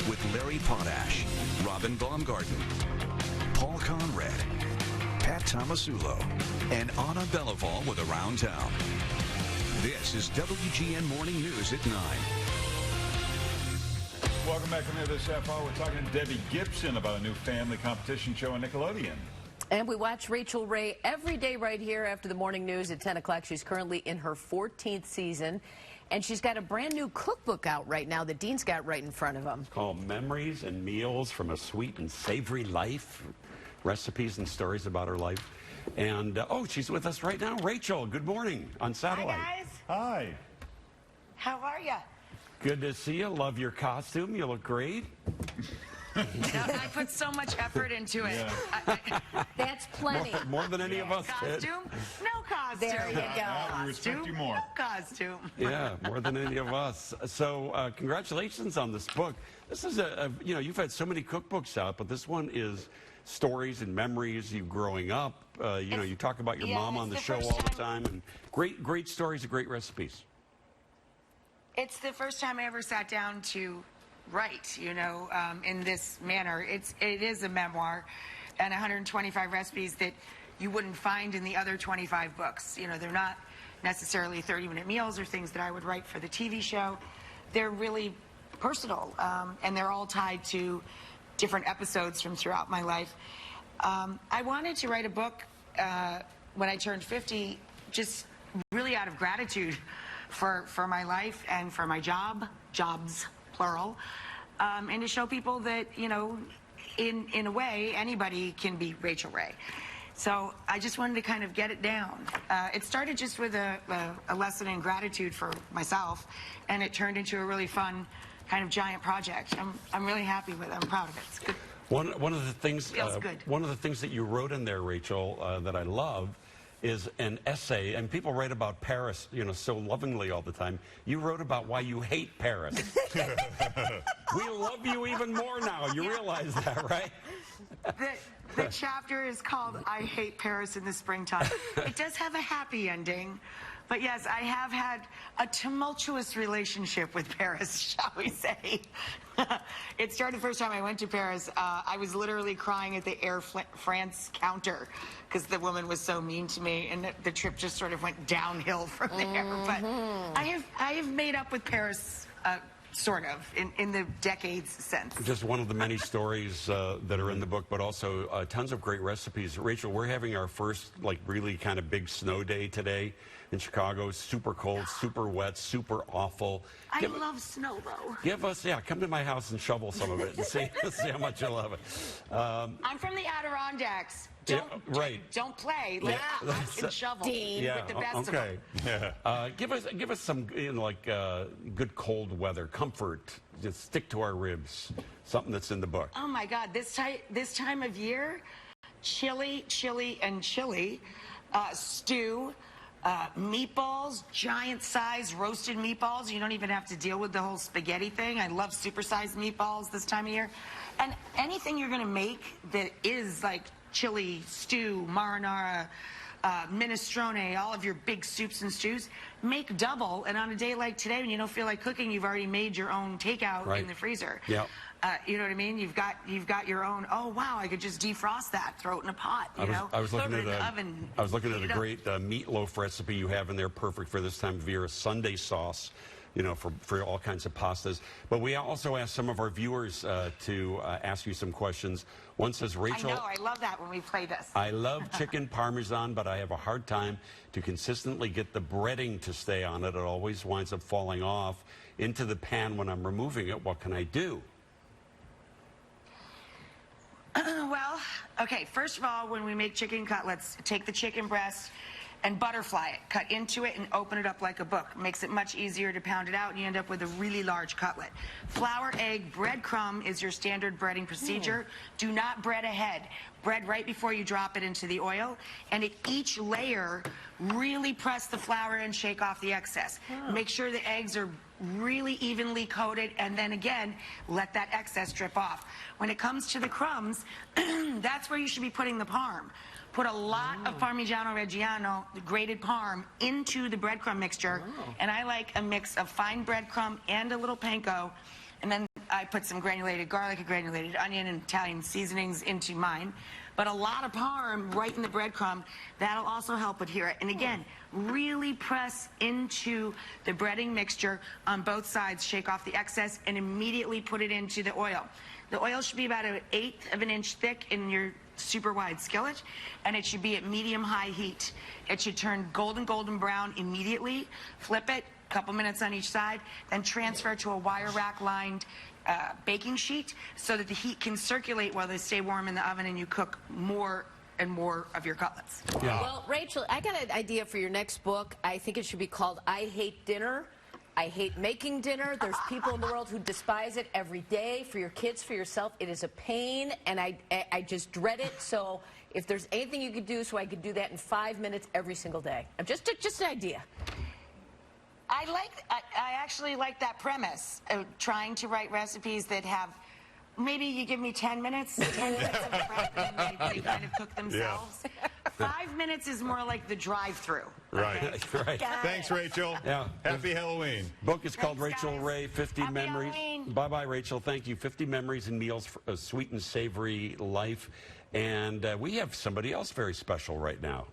with Larry Potash, Robin Baumgarten, Paul Conrad, Pat Tomasulo, and Anna Belival with Around Town. This is WGN Morning News at 9. Welcome back to this half hour. We're talking to Debbie Gibson about a new family competition show on Nickelodeon. And we watch Rachel Ray every day right here after the morning news at 10 o'clock. She's currently in her 14th season, and she's got a brand new cookbook out right now that Dean's got right in front of him. It's called Memories and Meals from a Sweet and Savory Life, recipes and stories about her life. And, she's with us right now. Rachel, good morning on satellite. Hi, guys. Hi. How are you? Good to see you. Love your costume. You look great. I put so much effort into it. Yeah. That's plenty. More than any of us did. Costume? No costume. There you go. Yeah, we respect you more. No costume. Yeah, more than any of us. So congratulations on this book. This is you've had so many cookbooks out, but this one is stories and memories you growing up. You talk about your mom on the show all the time, and great stories and great recipes. It's the first time I ever sat down to write, in this manner. It is a memoir and 125 recipes that you wouldn't find in the other 25 books. They're not necessarily 30-minute meals or things that I would write for the TV show. They're really personal, and they're all tied to different episodes from throughout my life. I wanted to write a book when I turned 50, just really out of gratitude for my life and for my jobs, plural, and to show people that, in a way, anybody can be Rachel Ray. So I just wanted to kind of get it down. It started just with a lesson in gratitude for myself, and it turned into a really fun kind of giant project. I'm really happy with it. I'm proud of it. It's good. One of the things Feels good. One of the things that you wrote in there, Rachel, that I love is an essay, and people write about Paris, so lovingly all the time. You wrote about why you hate Paris. We love you even more now. You realize that, right? The chapter is called I Hate Paris in the Springtime. It does have a happy ending. But yes, I have had a tumultuous relationship with Paris, shall we say. It started the first time I went to Paris. I was literally crying at the Air France counter because the woman was so mean to me, and the trip just sort of went downhill from there. But I have made up with Paris, sort of, in the decades since. Just one of the many stories that are in the book, but also tons of great recipes. Rachel, we're having our first, really kind of big snow day today in Chicago. Super cold, super wet, super awful. I love snow, though. Come to my house and shovel some of it and see how much you love it. I'm from the Adirondacks. Don't play. I can shovel with the best of them. Yeah. Give us some good cold weather comfort. Just stick to our ribs. Something that's in the book. Oh my God! This time of year, chili, stew. Meatballs, giant-sized roasted meatballs. You don't even have to deal with the whole spaghetti thing. I love super-sized meatballs this time of year. And anything you're going to make that is like chili, stew, marinara, minestrone, all of your big soups and stews, make double. And on a day like today, when you don't feel like cooking, you've already made your own takeout in the freezer. Yeah. You know what I mean? You've got your own. Oh wow! I could just defrost that, throw it in a pot. I was looking at a great oven. meatloaf recipe you have in there, perfect for this time of year. A Sunday sauce, for all kinds of pastas. But we also asked some of our viewers to ask you some questions. One says, Rachel, I know, I love that when we play this. I love chicken parmesan, but I have a hard time to consistently get the breading to stay on it. It always winds up falling off into the pan when I'm removing it. What can I do? Well, okay, first of all, when we make chicken cutlets, take the chicken breast and butterfly it. Cut into it and open it up like a book. Makes it much easier to pound it out, and you end up with a really large cutlet. Flour, egg, breadcrumb is your standard breading procedure. Do not bread ahead. Bread right before you drop it into the oil, and at each layer, really press the flour and shake off the excess. Make sure the eggs are really evenly coated, and then again, let that excess drip off. When it comes to the crumbs, that's where you should be putting the parm. Put a lot of Parmigiano Reggiano, the grated parm, into the breadcrumb mixture, and I like a mix of fine breadcrumb and a little panko, And then I put some granulated garlic, a granulated onion, and Italian seasonings into mine. But a lot of parm right in the breadcrumb. That'll also help adhere it. And again, really press into the breading mixture on both sides. Shake off the excess and immediately put it into the oil. The oil should be about 1/8 of an inch thick in your super wide skillet, and it should be at medium-high heat. It should turn golden brown immediately. Flip it, a couple minutes on each side, then transfer to a wire rack lined baking sheet so that the heat can circulate while they stay warm in the oven and you cook more and more of your cutlets. Yeah. Well, Rachel, I got an idea for your next book. I think it should be called I Hate Dinner. I hate making dinner. There's people in the world who despise it every day. For your kids, for yourself, it is a pain, and I just dread it. So if there's anything you could do so I could do that in 5 minutes every single day. Just an idea. I actually like that premise of trying to write recipes that have, maybe you give me 10 minutes of prep, and they kind of cook themselves. 5 minutes is more like the drive-through. Right. Right. Thanks, Rachel. Yeah. Happy Halloween. Book is called Thanks, Rachael guys. Ray, 50 Happy Memories. Halloween. Bye-bye, Rachel. Thank you. 50 Memories and Meals for a Sweet and Savory Life. And we have somebody else very special right now.